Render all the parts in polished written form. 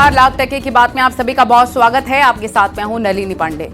नमस्कार, लाख टके की बात में आप सभी का बहुत स्वागत है। आपके साथ मैं हूं नलिनी पांडे।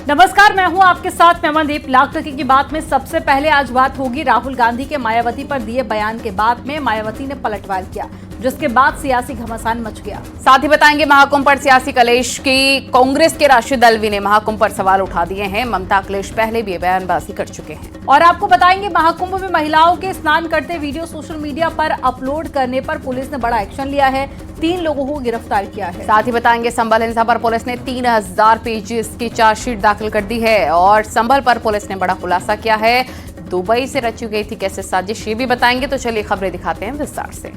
नमस्कार, मैं हूं आपके साथ मैं अमनदीप। लाख टके की बात में सबसे पहले आज बात होगी राहुल गांधी के मायावती पर दिए बयान के बाद में मायावती ने पलटवार किया, जिसके बाद सियासी घमासान मच गया। साथ ही बताएंगे महाकुंभ पर सियासी कलेश की कांग्रेस के राष्ट्रीय दलवी ने महाकुंभ पर सवाल उठा दिए हैं। ममता अखिलेश पहले भी बयानबाजी कर चुके हैं। और आपको बताएंगे महाकुंभ में महिलाओं के स्नान करते वीडियो सोशल मीडिया पर अपलोड करने पर पुलिस ने बड़ा एक्शन लिया है, 3 लोगों को गिरफ्तार किया है। साथ ही बताएंगे संभल हिंसा पर पुलिस ने 3000 पेजेस की चार्जशीट दाखिल कर दी है और संभल पर पुलिस ने बड़ा खुलासा किया है। दुबई से रची गई थी कैसे साजिश, ये भी बताएंगे। तो चलिए खबरें दिखाते हैं विस्तार से।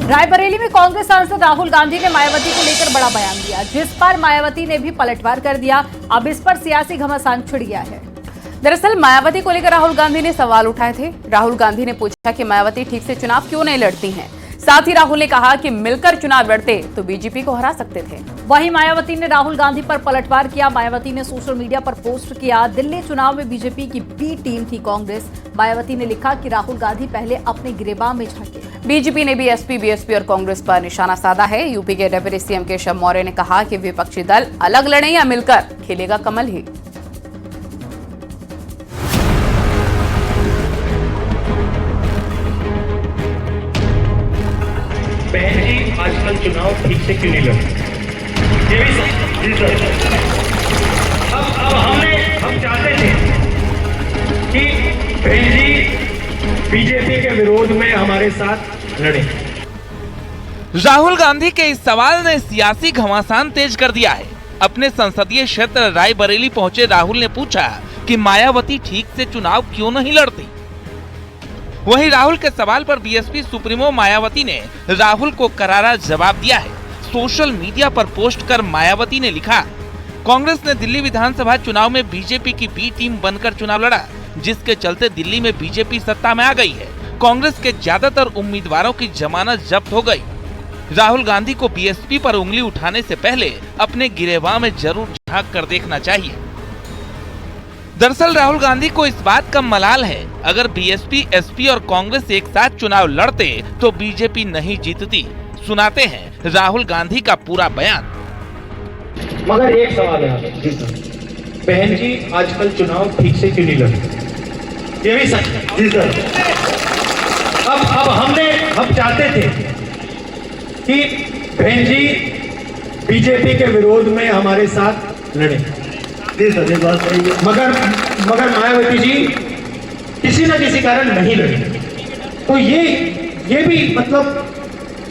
रायबरेली में कांग्रेस सांसद राहुल गांधी ने मायावती को लेकर बड़ा बयान दिया, जिस पर मायावती ने भी पलटवार कर दिया। अब इस पर सियासी घमासान छिड़ गया है। दरअसल मायावती को लेकर राहुल गांधी ने सवाल उठाए थे। राहुल गांधी ने पूछा कि मायावती ठीक से चुनाव क्यों नहीं लड़ती हैं। साथ ही राहुल ने कहा कि मिलकर चुनाव लड़ते तो बीजेपी को हरा सकते थे। वहीं मायावती ने राहुल गांधी पर पलटवार किया। मायावती ने सोशल मीडिया पर पोस्ट किया, दिल्ली चुनाव में बीजेपी की बी टीम थी कांग्रेस। मायावती ने लिखा कि राहुल गांधी पहले अपने गिरेबान में झांके। बीजेपी ने भी एसपी, बीएसपी और कांग्रेस पर निशाना साधा है। यूपी के डेप्यूटी सीएम केशव मौर्य ने कहा कि विपक्षी दल अलग लड़े या मिलकर खिलेगा कमल ही। बहन जी आजकल चुनाव ठीक से क्यों नहीं लड़ते? ये भी सर। अब हम चाहते थे कि बहन जी बीजेपी के विरोध में हमारे साथ लड़े। राहुल गांधी के इस सवाल ने सियासी घमासान तेज कर दिया है। अपने संसदीय क्षेत्र रायबरेली पहुंचे राहुल ने पूछा कि मायावती ठीक से चुनाव क्यों नहीं लड़ती। वहीं राहुल के सवाल पर बीएसपी सुप्रीमो मायावती ने राहुल को करारा जवाब दिया है। सोशल मीडिया पर पोस्ट कर मायावती ने लिखा, कांग्रेस ने दिल्ली विधानसभा चुनाव में बीजेपी की बी टीम बनकर चुनाव लड़ा, जिसके चलते दिल्ली में बीजेपी सत्ता में आ गई है। कांग्रेस के ज्यादातर उम्मीदवारों की जमानत जब्त हो गई। राहुल गांधी को बीएसपी पर उंगली उठाने से पहले अपने गिरेबान में जरूर झांक कर देखना चाहिए। दरअसल राहुल गांधी को इस बात का मलाल है, अगर बीएसपी, एसपी और कांग्रेस एक साथ चुनाव लड़ते तो बीजेपी नहीं जीतती। सुनाते हैं राहुल गांधी का पूरा बयान। मगर एक सवाल है जी सर, बहन जी आजकल चुनाव ठीक से क्यों नहीं लड़ते? ये भी सच जी सर। अब हम चाहते थे कि बहन जी बीजेपी के विरोध में हमारे साथ लड़े। जी सर, ये बात सही है। मगर मायावती जी किसी न किसी कारण नहीं लड़ी। तो ये भी मतलब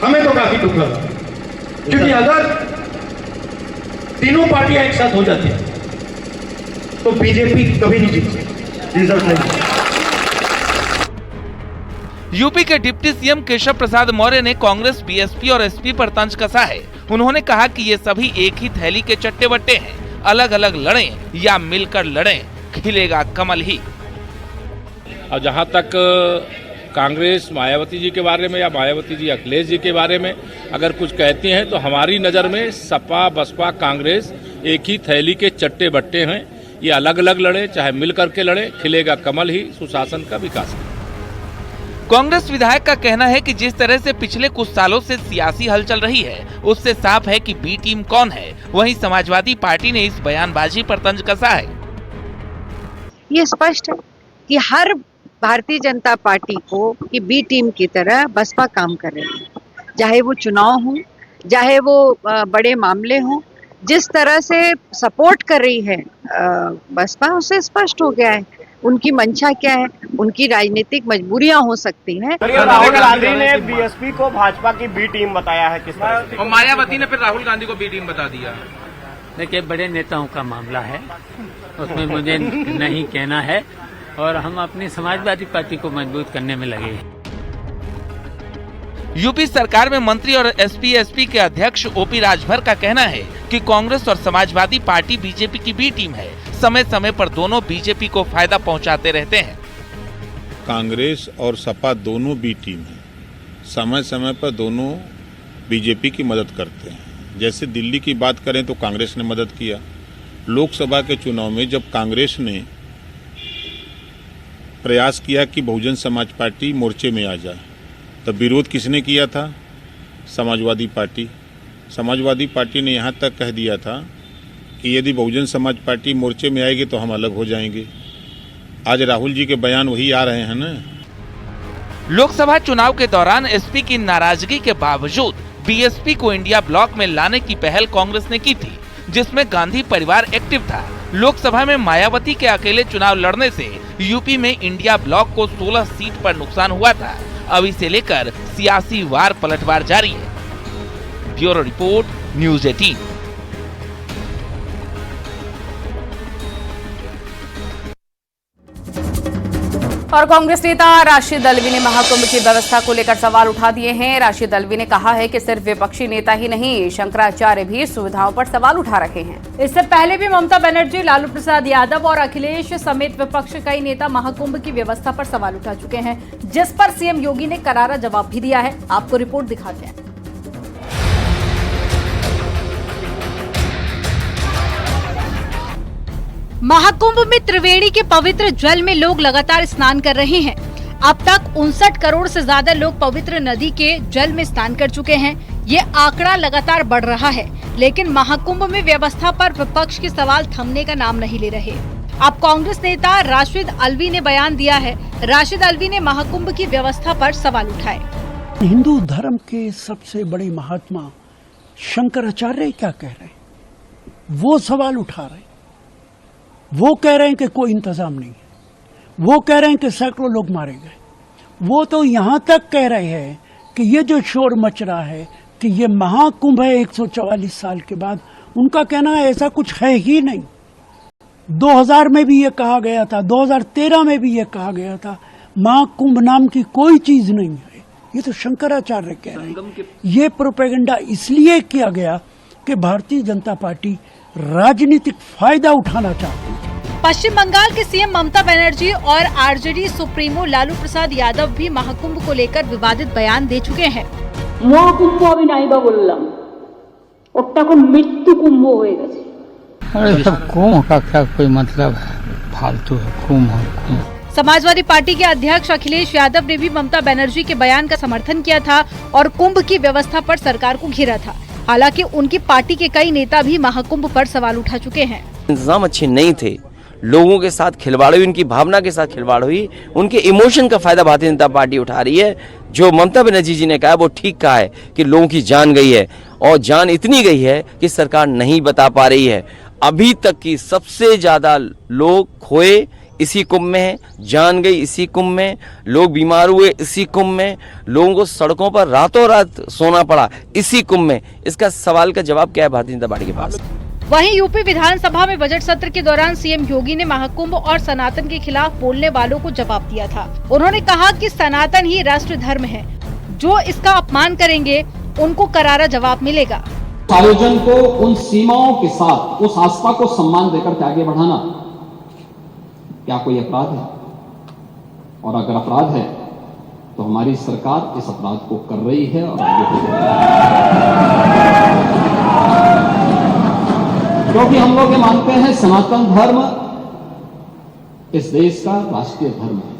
हमें तो काफी दुख लगा, क्योंकि अगर तीनों पार्टियां एक साथ हो जाती हैं तो बीजेपी कभी नहीं जीत सकती। जी सर, सही। यूपी के डिप्टी सीएम केशव प्रसाद मौर्य ने कांग्रेस, बीएसपी और एसपी पर तंज कसा है। उन्होंने कहा कि ये सभी एक ही थैली के चट्टे बट्टे हैं, अलग अलग लड़ें या मिलकर लड़ें, खिलेगा कमल ही। और जहां तक कांग्रेस मायावती जी के बारे में या मायावती जी अखिलेश जी के बारे में अगर कुछ कहती हैं तो हमारी नज़र में सपा, बसपा, कांग्रेस एक ही थैली के चट्टे बट्टे हैं। ये अलग अलग लड़े चाहे मिल करके लड़े, खिलेगा कमल ही, सुशासन का विकास। कांग्रेस विधायक का कहना है कि जिस तरह से पिछले कुछ सालों से सियासी हलचल रही है, उससे साफ है कि बी टीम कौन है। वहीं समाजवादी पार्टी ने इस बयानबाजी पर तंज कसा है। ये स्पष्ट है कि हर भारतीय जनता पार्टी को कि बी टीम की तरह बसपा काम कर रही है, चाहे वो चुनाव हो, चाहे वो बड़े मामले हो। जिस तरह से सपोर्ट कर रही है बसपा, उससे स्पष्ट हो गया है उनकी मंशा क्या है, उनकी राजनीतिक मजबूरियां हो सकती हैं। राहुल गांधी ने बीएसपी को भाजपा की बी टीम बताया है, किस तरह से? और मायावती ने फिर राहुल गांधी को बी टीम बता दिया। देखिए, बड़े नेताओं का मामला है, उसमें मुझे नहीं कहना है और हम अपनी समाजवादी पार्टी को मजबूत करने में लगे हैं। यूपी सरकार में मंत्री और एसपी के अध्यक्ष ओपी राजभर का कहना है कि कांग्रेस और समाजवादी पार्टी बीजेपी की बी टीम है। समय समय पर दोनों बीजेपी को फायदा पहुंचाते रहते हैं। कांग्रेस और सपा दोनों बी टीम है, समय समय पर दोनों बीजेपी की मदद करते हैं। जैसे दिल्ली की बात करें तो कांग्रेस ने मदद किया। लोकसभा के चुनाव में जब कांग्रेस ने प्रयास किया कि बहुजन समाज पार्टी मोर्चे में आ जाए। तब विरोध किसने किया था? समाजवादी पार्टी। समाजवादी पार्टी ने यहाँ तक कह दिया था कि यदि बहुजन समाज पार्टी मोर्चे में आएगी तो हम अलग हो जाएंगे। आज राहुल जी के बयान वही आ रहे हैं ना। लोकसभा चुनाव के दौरान एसपी की नाराजगी के बावजूद बीएसपी को इंडिया ब्लॉक में लाने की पहल कांग्रेस ने की थी, जिसमें गांधी परिवार एक्टिव था। लोकसभा में मायावती के अकेले चुनाव लड़ने से यूपी में इंडिया ब्लॉक को 16 सीट पर नुकसान हुआ था। अब इसे लेकर सियासी वार पलटवार जारी है। Bureau report, news 18। और कांग्रेस नेता राशिद अल्वी ने महाकुंभ की व्यवस्था को लेकर सवाल उठा दिए हैं। राशिद अल्वी ने कहा है कि सिर्फ विपक्षी नेता ही नहीं, शंकराचार्य भी सुविधाओं पर सवाल उठा रहे हैं। इससे पहले भी ममता बनर्जी, लालू प्रसाद यादव और अखिलेश समेत विपक्ष कई नेता महाकुंभ की व्यवस्था पर सवाल उठा चुके हैं, जिस पर सीएम योगी ने करारा जवाब भी दिया है। आपको रिपोर्ट दिखाते हैं। महाकुंभ में त्रिवेणी के पवित्र जल में लोग लगातार स्नान कर रहे हैं। अब तक 59 करोड़ से ज्यादा लोग पवित्र नदी के जल में स्नान कर चुके हैं। ये आंकड़ा लगातार बढ़ रहा है, लेकिन महाकुंभ में व्यवस्था पर विपक्ष के सवाल थमने का नाम नहीं ले रहे। अब कांग्रेस नेता राशिद अल्वी ने बयान दिया है। राशिद अल्वी ने महाकुंभ की व्यवस्था पर सवाल उठाए। हिंदू धर्म के सबसे बड़े महात्मा शंकराचार्य क्या कह रहे हैं, वो सवाल उठा रहे हैं। वो कह रहे हैं कि कोई इंतजाम नहीं है। वो कह रहे हैं कि सैकड़ों लोग मारे गए। वो तो यहाँ तक कह रहे हैं कि ये जो शोर मच रहा है कि ये महाकुंभ है 144 साल के बाद, उनका कहना है ऐसा कुछ है ही नहीं। 2000 में भी ये कहा गया था, 2013 में भी ये कहा गया था, महाकुंभ नाम की कोई चीज नहीं है। ये तो शंकराचार्य कह रहे हैं। ये प्रोपेगेंडा इसलिए किया गया कि भारतीय जनता पार्टी राजनीतिक फायदा उठाना चाहती है। पश्चिम बंगाल के सीएम ममता बनर्जी और आरजेडी सुप्रीमो लालू प्रसाद यादव भी महाकुंभ को लेकर विवादित बयान दे चुके हैं। महाकुंभ अभी नाइबा बोललाम, ओटा को मृत्यु कुंभ हो गए। अरे सब कुंभ का क्या कोई मतलब है, फालतू है कुंभ। समाजवादी पार्टी के अध्यक्ष अखिलेश यादव ने भी ममता बनर्जी के बयान का समर्थन किया था और कुंभ की व्यवस्था पर सरकार को घेरा था। हालांकि उनकी पार्टी के कई नेता भी महाकुंभ पर सवाल उठा चुके हैं। इंतजाम अच्छे नहीं थे, लोगों के साथ खिलवाड़ हुई, उनकी भावना के साथ खिलवाड़ हुई, उनके इमोशन का फायदा भारतीय जनता पार्टी उठा रही है। जो ममता बनर्जी जी ने कहा वो ठीक कहा है कि लोगों की जान गई है, और जान इतनी गई है कि सरकार नहीं बता पा रही है। अभी तक की सबसे ज्यादा लोग खोए इसी कुंभ में है, जान गई इसी कुंभ में, लोग बीमार हुए इसी कुंभ में, लोगों को सड़कों पर रातों रात सोना पड़ा इसी कुंभ में। इसका सवाल का जवाब क्या है भारतीय जनता पार्टी के पास? वहीं यूपी विधानसभा में बजट सत्र के दौरान सीएम योगी ने महाकुंभ और सनातन के खिलाफ बोलने वालों को जवाब दिया था। उन्होंने कहा कि सनातन ही राष्ट्र धर्म है, जो इसका अपमान करेंगे उनको करारा जवाब मिलेगा। आयोजन को उन सीमाओं के साथ उस आस्था को सम्मान देकर आगे बढ़ाना क्या कोई अपराध है? और अगर अपराध है तो हमारी सरकार इस अपराध को कर रही है और आगे क्योंकि हम लोग ये मानते हैं सनातन धर्म इस देश का राष्ट्रीय धर्म है।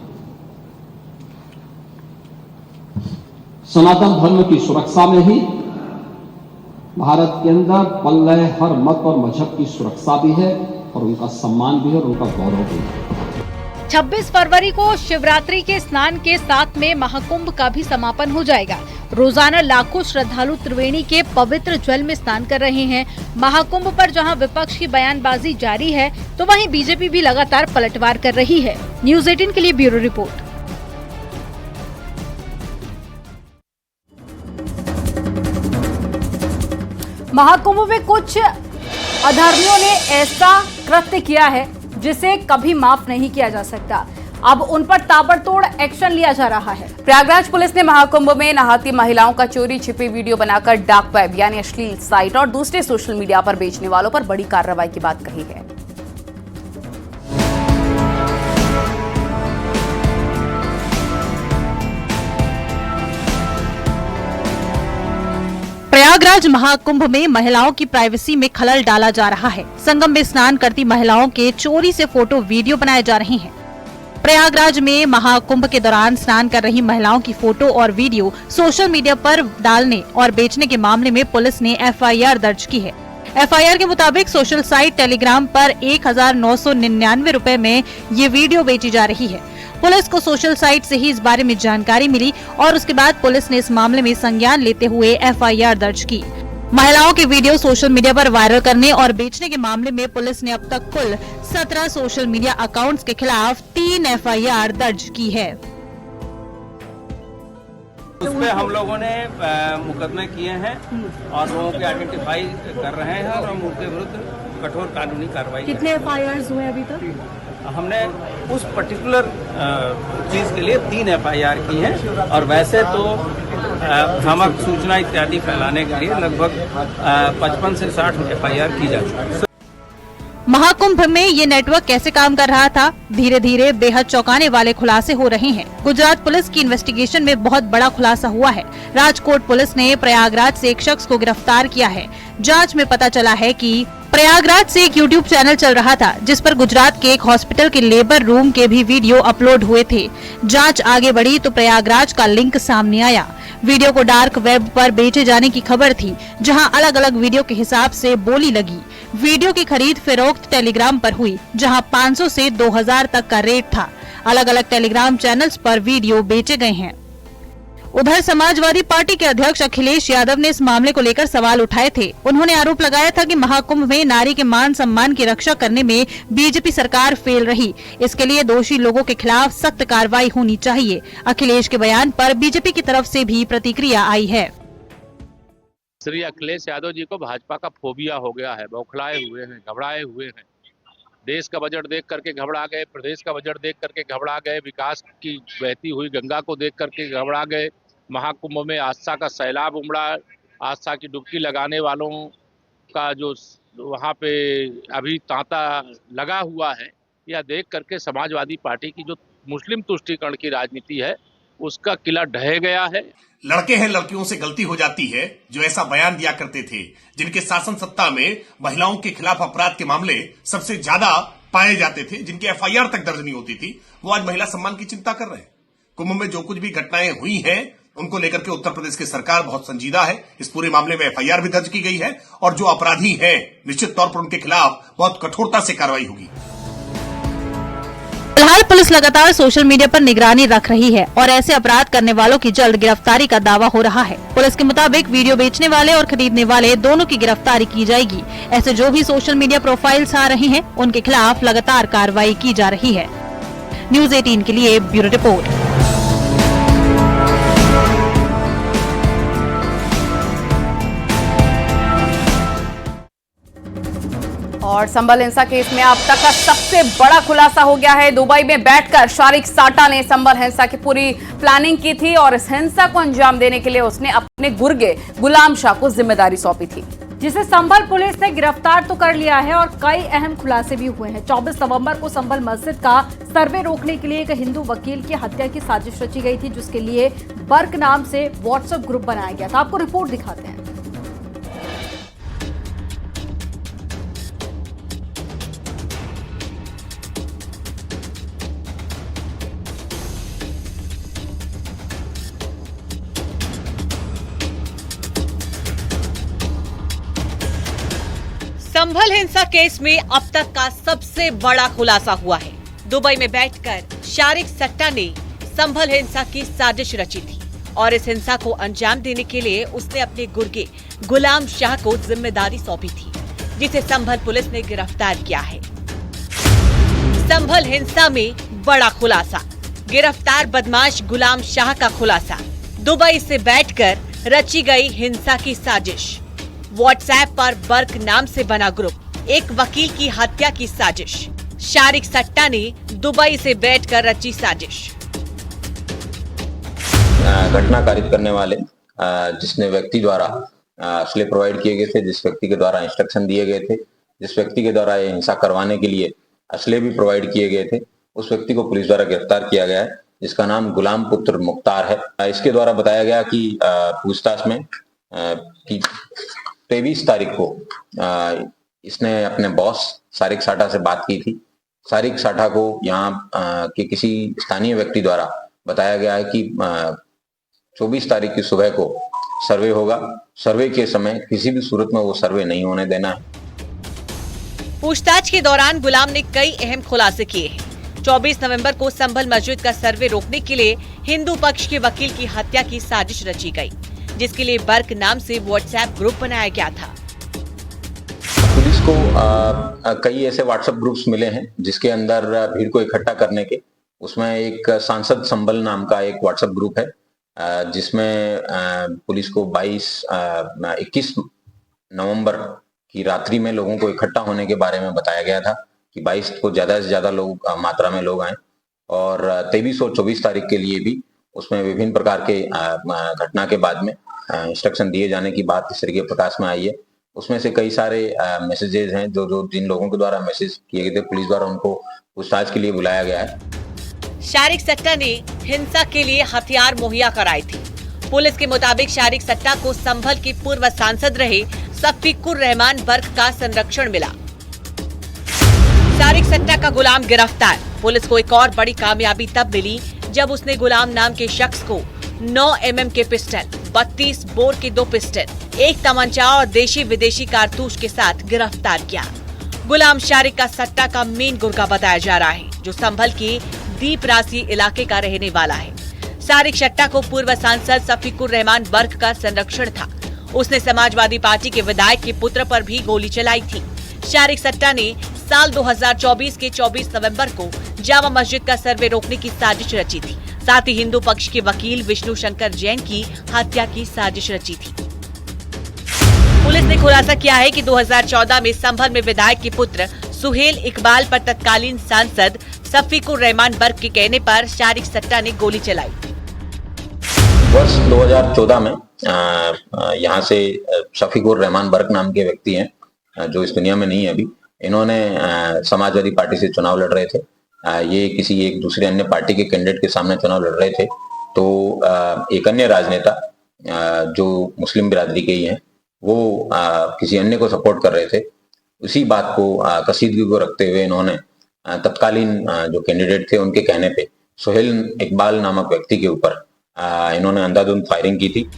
सनातन धर्म की सुरक्षा में ही भारत के अंदर पल रहे हर मत और मजहब की सुरक्षा भी है और उनका सम्मान भी है और उनका गौरव भी है। 26 फरवरी को शिवरात्रि के स्नान के साथ में महाकुंभ का भी समापन हो जाएगा। रोजाना लाखों श्रद्धालु त्रिवेणी के पवित्र जल में स्नान कर रहे हैं। महाकुंभ पर जहां विपक्ष की बयानबाजी जारी है, तो वहीं बीजेपी भी लगातार पलटवार कर रही है। न्यूज़ 18 के लिए ब्यूरो रिपोर्ट। महाकुंभ में कुछ अधर्मियों ने ऐसा कृत्य किया है जिसे कभी माफ नहीं किया जा सकता। अब उन पर ताबड़तोड़ एक्शन लिया जा रहा है। प्रयागराज पुलिस ने महाकुंभ में नहाती महिलाओं का चोरी छिपी वीडियो बनाकर डार्क वेब यानी अश्लील साइट और दूसरे सोशल मीडिया पर बेचने वालों पर बड़ी कार्रवाई की बात कही है। प्रयागराज महाकुंभ में महिलाओं की प्राइवेसी में खलल डाला जा रहा है। संगम में स्नान करती महिलाओं के चोरी से फोटो वीडियो बनाए जा रहे हैं। प्रयागराज में महाकुंभ के दौरान स्नान कर रही महिलाओं की फोटो और वीडियो सोशल मीडिया पर डालने और बेचने के मामले में पुलिस ने एफआईआर दर्ज की है। एफआईआर के मुताबिक सोशल साइट टेलीग्राम पर 1999 रुपए में ये वीडियो बेची जा रही है। पुलिस को सोशल साइट से ही इस बारे में जानकारी मिली और उसके बाद पुलिस ने इस मामले में संज्ञान लेते हुए एफआईआर दर्ज की। महिलाओं की वीडियो सोशल मीडिया पर वायरल करने और बेचने के मामले में पुलिस ने अब तक कुल 17 सोशल मीडिया अकाउंट्स के खिलाफ 3 एफआईआर दर्ज की है। उसपे हम लोगों ने मुकदमे किए हैं और लोगों को आइडेंटिफाई कर रहे हैं और हम उनके विरुद्ध कठोर कानूनी कार्रवाई। कितने एफआईआर हुए अभी तक? हमने उस पर्टिकुलर चीज के लिए 3 एफआईआर की हैं और वैसे तो भ्रामक सूचना इत्यादि फैलाने के लिए लगभग 55 से 60 एफआईआर की जा चुकी है। महाकुंभ में ये नेटवर्क कैसे काम कर रहा था, धीरे धीरे बेहद चौंकाने वाले खुलासे हो रहे हैं। गुजरात पुलिस की इन्वेस्टिगेशन में बहुत बड़ा खुलासा हुआ है। राजकोट पुलिस ने प्रयागराज से एक शख्स को गिरफ्तार किया है। जांच में पता चला है कि प्रयागराज से एक यूट्यूब चैनल चल रहा था जिस पर गुजरात के एक हॉस्पिटल के लेबर रूम के भी वीडियो अपलोड हुए थे। जांच आगे बढ़ी तो प्रयागराज का लिंक सामने आया। वीडियो को डार्क वेब पर बेचे जाने की खबर थी, जहां अलग अलग वीडियो के हिसाब से बोली लगी। वीडियो की खरीद फरोख्त टेलीग्राम पर हुई, जहां 500 से 2000 तक का रेट था। अलग अलग टेलीग्राम चैनल्स पर वीडियो बेचे गए हैं। उधर समाजवादी पार्टी के अध्यक्ष अखिलेश यादव ने इस मामले को लेकर सवाल उठाए थे। उन्होंने आरोप लगाया था कि महाकुंभ में नारी के मान सम्मान की रक्षा करने में बीजेपी सरकार फेल रही। इसके लिए दोषी लोगों के खिलाफ सख्त कार्रवाई होनी चाहिए। अखिलेश के बयान पर बीजेपी की तरफ से भी प्रतिक्रिया आई है। श्री अखिलेश यादव जी को भाजपा का फोबिया हो गया है, बौखलाए हुए हैं, घबराए हुए हैं। देश का बजट देख करके घबरा गए, प्रदेश का बजट देख करके घबरा गए, विकास की बहती हुई गंगा को देख करके घबरा गए। महाकुंभ में आस्था का सैलाब उमड़ा, आस्था की डुबकी लगाने वालों का जो वहाँ पे अभी तांता लगा हुआ है, यह देख करके समाजवादी पार्टी की जो मुस्लिम तुष्टीकरण की राजनीति है उसका किला ढह गया है। लड़के हैं लड़कियों से गलती हो जाती है, जो ऐसा बयान दिया करते थे, जिनके शासन सत्ता में महिलाओं के खिलाफ अपराध के मामले सबसे ज्यादा पाए जाते थे, जिनकी एफआईआर तक दर्ज नहीं होती थी, वो आज महिला सम्मान की चिंता कर रहे हैं। कुंभ में जो कुछ भी घटनाएं हुई हैं उनको लेकर के उत्तर प्रदेश की सरकार बहुत संजीदा है। इस पूरे मामले में एफआईआर भी दर्ज की गई है और जो अपराधी हैं निश्चित तौर पर उनके खिलाफ बहुत कठोरता से कार्रवाई होगी। फिलहाल पुलिस लगातार सोशल मीडिया पर निगरानी रख रही है और ऐसे अपराध करने वालों की जल्द गिरफ्तारी का दावा हो रहा है। पुलिस के मुताबिक वीडियो बेचने वाले और खरीदने वाले दोनों की गिरफ्तारी की जाएगी। ऐसे जो भी सोशल मीडिया प्रोफाइल्स आ रही हैं, उनके खिलाफ लगातार कार्रवाई की जा रही है। न्यूज़ 18 के लिए ब्यूरो रिपोर्ट। और संभल हिंसा केस में अब तक का सबसे बड़ा खुलासा हो गया है। दुबई में बैठकर शारिक साटा ने संभल हिंसा की पूरी प्लानिंग की थी और इस हिंसा को अंजाम देने के लिए उसने अपने गुर्गे गुलाम शाह को जिम्मेदारी सौंपी थी, जिसे संभल पुलिस ने गिरफ्तार तो कर लिया है और कई अहम खुलासे भी हुए हैं। 24 नवंबर को संभल मस्जिद का सर्वे रोकने के लिए एक हिंदू वकील की हत्या की साजिश रची गई थी, जिसके लिए बर्क नाम से व्हाट्सएप ग्रुप बनाया गया था। आपको रिपोर्ट दिखाते हैं। संभल हिंसा केस में अब तक का सबसे बड़ा खुलासा हुआ है। दुबई में बैठकर शारिक सट्टा ने संभल हिंसा की साजिश रची थी और इस हिंसा को अंजाम देने के लिए उसने अपने गुर्गे गुलाम शाह को जिम्मेदारी सौंपी थी, जिसे संभल पुलिस ने गिरफ्तार किया है। संभल हिंसा में बड़ा खुलासा, गिरफ्तार बदमाश गुलाम शाह का खुलासा। दुबई से बैठकर रची गई हिंसा की साजिश। व्हाट्सएप पर बर्क नाम से बना ग्रुप, एक वकील की हत्या की साजिश। शारिक सट्टा ने दुबई से बैठकर रची साजिश। घटना कारित करने वाले जिसने व्यक्ति द्वारा असले प्रोवाइड किए गए थे, जिस व्यक्ति के द्वारा इंस्ट्रक्शन दिए गए थे, जिस व्यक्ति के द्वारा ये हिंसा करवाने के लिए असले भी प्रोवाइड किए गए थे, उस व्यक्ति को पुलिस द्वारा गिरफ्तार किया गया है, जिसका नाम गुलाम पुत्र मुख्तार है। इसके द्वारा बताया गया कि पूछताछ में कि 23 तारीख को इसने अपने बॉस शारिक साटा से बात की थी शारिक साठा को यहाँ के किसी स्थानीय व्यक्ति द्वारा बताया गया है कि 24 तारीख की सुबह को सर्वे होगा। सर्वे के समय किसी भी सूरत में वो सर्वे नहीं होने देना है। पूछताछ के दौरान गुलाम ने कई अहम खुलासे किए हैं। 24 नवंबर को संभल मस्जिद का सर्वे रोकने के लिए हिंदू पक्ष के वकील की हत्या की साजिश रची गई, जिसके लिए बर्क नाम से व्हाट्सएप ग्रुप बनाया गया था। पुलिस को कई ऐसे व्हाट्सएप ग्रुप्स मिले हैं जिसके अंदर भीड़ को इकट्ठा करने के, उसमें एक सांसद संभल नाम का एक व्हाट्सएप ग्रुप है जिसमें पुलिस को 21 नवंबर की रात्रि में लोगों को इकट्ठा होने के बारे में बताया गया था कि 22 को ज्यादा से ज्यादा लोग मात्रा में लोग आए, और 23 और 24 तारीख के लिए भी उसमें विभिन्न प्रकार के घटना के बाद में इंस्ट्रक्शन दिए जाने की बात इस तरीके प्रकाश में आई है। उसमें से कई सारे मैसेजेस हैं जो जिन लोगों के द्वारा मैसेज किए गए थे, पुलिस द्वारा उनको पूछताछ के लिए बुलाया गया है। शारिक सट्टा ने हिंसा के लिए हथियार मुहैया कराए थे। पुलिस के मुताबिक शारिक सट्टा को संभल के पूर्व सांसद रहे सफीकुर रहमान बर्क का संरक्षण मिला। शारिक सट्टा का गुलाम गिरफ्तार। पुलिस को एक और बड़ी कामयाबी तब मिली जब उसने गुलाम नाम के शख्स को 9 mm के पिस्टल, 32 बोर के 2 पिस्टल, 1 तमंचा और देशी विदेशी कारतूस के साथ गिरफ्तार किया। गुलाम शारिक का सट्टा का मेन गुर्गा बताया जा रहा है, जो संभल के दीप रासी इलाके का रहने वाला है। शारिक सट्टा को पूर्व सांसद सफीकुर रहमान बर्क का संरक्षण था। उसने समाजवादी पार्टी के विधायक के पुत्र पर भी गोली चलाई थी। शारिक सट्टा ने साल 2024 के 24 नवंबर को जामा मस्जिद का सर्वे रोकने की साजिश रची थी। साथ ही हिंदू पक्ष के वकील विष्णु शंकर जैन की हत्या की साजिश रची थी। पुलिस ने खुलासा किया है कि 2014 में संभल में विधायक के पुत्र सुहेल इकबाल पर तत्कालीन सांसद सफीकुर रहमान बर्क के कहने पर शारिक सट्टा ने गोली चलाई। वर्ष 2014 में यहाँ से सफीकुर रहमान बर्क नाम के व्यक्ति हैं जो इस दुनिया में नहीं है अभी। इन्होंने समाजवादी पार्टी से चुनाव लड़ रहे थे। ये किसी एक दूसरे अन्य पार्टी के कैंडिडेट के सामने चुनाव लड़ रहे थे, तो एक अन्य राजनेता जो मुस्लिम बिरादरी के ही हैं वो किसी अन्य को सपोर्ट कर रहे थे। उसी बात को कसीदगी को रखते हुए इन्होंने तत्कालीन जो कैंडिडेट थे उनके कहने पे सुहेल इकबाल नामक व्यक्ति के ऊपर इन्होंने अंधाधुंध फायरिंग की थी।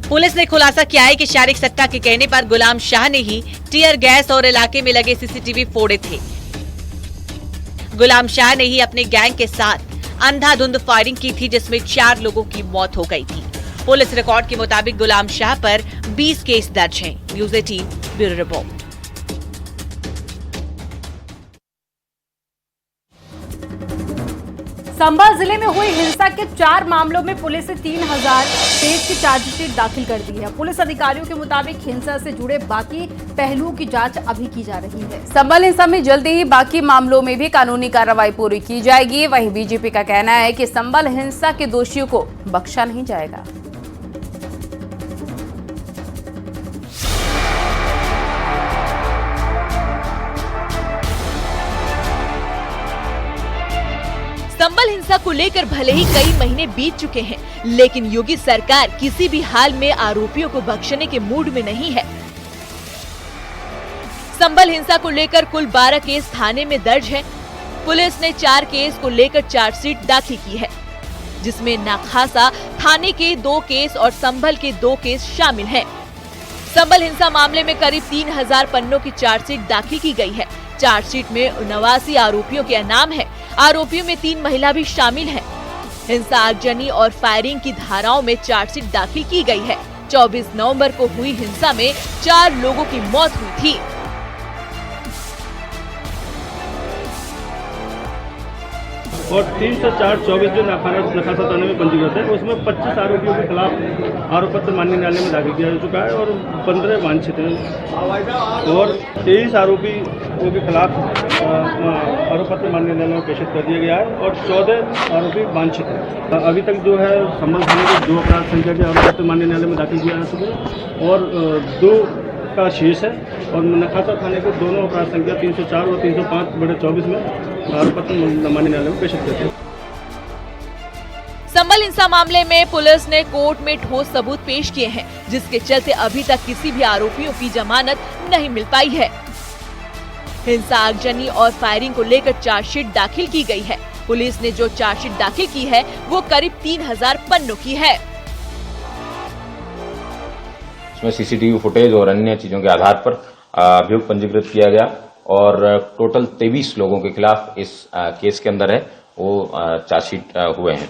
पुलिस ने खुलासा किया है कि शारिक सट्टा के कहने पर गुलाम शाह ने ही टीयर गैस और इलाके में लगे सीसीटीवी फोड़े थे। गुलाम शाह ने ही अपने गैंग के साथ अंधाधुंध फायरिंग की थी, जिसमें 4 लोगों की मौत हो गई थी। पुलिस रिकॉर्ड के मुताबिक गुलाम शाह पर 20 केस दर्ज हैं। News 18 bureau report. संभल जिले में हुई हिंसा के 4 मामलों में पुलिस ने 3000 पेज की चार्जशीट दाखिल कर दी है। पुलिस अधिकारियों के मुताबिक हिंसा से जुड़े बाकी पहलुओं की जांच अभी की जा रही है। संभल हिंसा में जल्द ही बाकी मामलों में भी कानूनी कार्रवाई पूरी की जाएगी। वहीं बीजेपी का कहना है कि संभल हिंसा के दोषियों को बख्शा नहीं जाएगा। संभल हिंसा को लेकर भले ही कई महीने बीत चुके हैं, लेकिन योगी सरकार किसी भी हाल में आरोपियों को बख्शने के मूड में नहीं है। संभल हिंसा को लेकर कुल 12 केस थाने में दर्ज है। पुलिस ने 4 केस को लेकर चार्जशीट दाखिल की है, जिसमें नाखासा थाने के 2 केस और संभल के 2 केस शामिल हैं। संभल हिंसा मामले में करीब 3000 पन्नों की चार्जशीट दाखिल की गई है। चार्जशीट में 89 आरोपियों के नाम है। आरोपियों में 3 महिला भी शामिल हैं। हिंसा, आगजनी और फायरिंग की धाराओं में चार्जशीट दाखिल की गई है। 24 नवंबर को हुई हिंसा में 4 लोगों की मौत हुई थी। और 304-24 जो नखासा थाने में पंजीकृत है, उसमें 25 आरोपियों के खिलाफ आरोप पत्र माननीय न्यायालय में दाखिल किया जा चुका है और 15 वांछित हैं और 23 आरोपियों के खिलाफ आरोप पत्र माननीय न्यायालय में प्रेषित कर दिया गया है और 14 आरोपी वांछित हैं। अभी तक जो है संभल थाने के 2 अपराध संख्या के आरोप पत्र माननीय न्यायालय में दाखिल किया जा चुका है और 2 का शेष है और नखासा थाने के दोनों अपराध संख्या 304 और 305/24 में आरोप पत्र माननीय न्यायालय में प्रेषित करते हैं। संभल हिंसा मामले में पुलिस ने कोर्ट में ठोस सबूत पेश किए हैं, जिसके चलते अभी तक किसी भी आरोपियों की जमानत नहीं मिल पाई है। हिंसा, आगजनी और फायरिंग को लेकर चार्जशीट दाखिल की गई है। पुलिस ने जो चार्जशीट दाखिल की है वो करीब 3000 पन्नों की है। इसमें सीसीटीवी फुटेज और अन्य चीजों के आधार पर अभियोग पंजीकृत किया गया और टोटल 23 लोगों के खिलाफ इस केस के अंदर है वो चार्जशीट हुए हैं।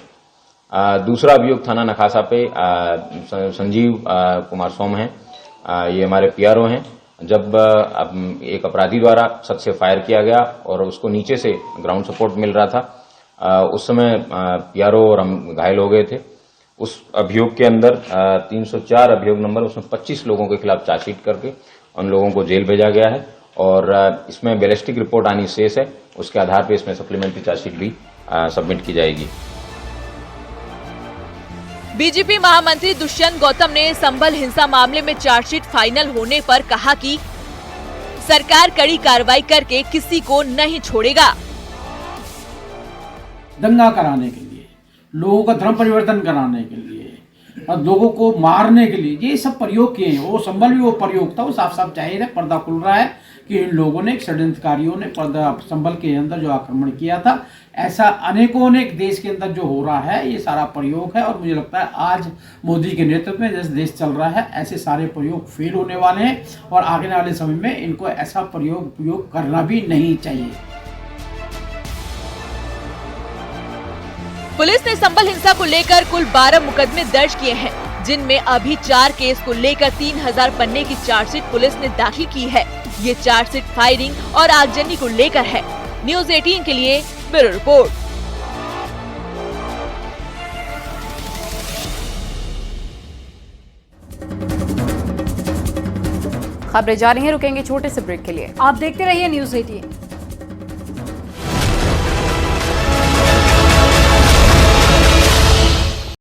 दूसरा अभियोग थाना नखासा पे संजीव कुमार सोम है, ये हमारे पीआरओ हैं। जब एक अपराधी द्वारा छत से फायर किया गया और उसको नीचे से ग्राउंड सपोर्ट मिल रहा था, उस समय पीआरओ और हम घायल हो गए थे। उस अभियोग के अंदर 304 अभियोग नंबर, उसमें 25 लोगों के खिलाफ चार्जशीट करके उन लोगों को जेल भेजा गया है और इसमें बैलिस्टिक रिपोर्ट आनी शेष है। उसके आधार पर इसमें सप्लीमेंट्री चार्जशीट भी सबमिट की जाएगी। बीजेपी महामंत्री दुष्यंत गौतम ने संभल हिंसा मामले में चार्जशीट फाइनल होने पर कहा कि सरकार कड़ी कार्रवाई करके किसी को नहीं छोड़ेगा। दंगा कराने के लिए, लोगों का धर्म परिवर्तन कराने के लिए और लोगों को मारने के लिए ये सब प्रयोग किए हैं। वो संभल भी वो प्रयोग था, वो साफ साफ जाहिर है, पर्दा खुल रहा है कि इन लोगों ने, षड्यंत्रकारियों ने संभल के अंदर जो आक्रमण किया था, ऐसा अनेकों अनेक देश के अंदर जो हो रहा है ये सारा प्रयोग है। और मुझे लगता है आज मोदी के नेतृत्व में जैसे देश चल रहा है ऐसे सारे प्रयोग फेल होने वाले हैं और आगे वाले समय में इनको ऐसा प्रयोग करना भी नहीं चाहिए। पुलिस ने संभल हिंसा को लेकर कुल 12 मुकदमे दर्ज किए हैं, जिनमें अभी 4 केस को लेकर 3000 पन्ने की चार्जशीट पुलिस ने दाखिल की है। ये चार्जशीट फायरिंग और आगजनी को लेकर है। न्यूज़ 18 के लिए ब्यूरो रिपोर्ट। खबरें जारी हैं, रुकेंगे छोटे से ब्रेक के लिए। आप देखते रहिए न्यूज़ 18।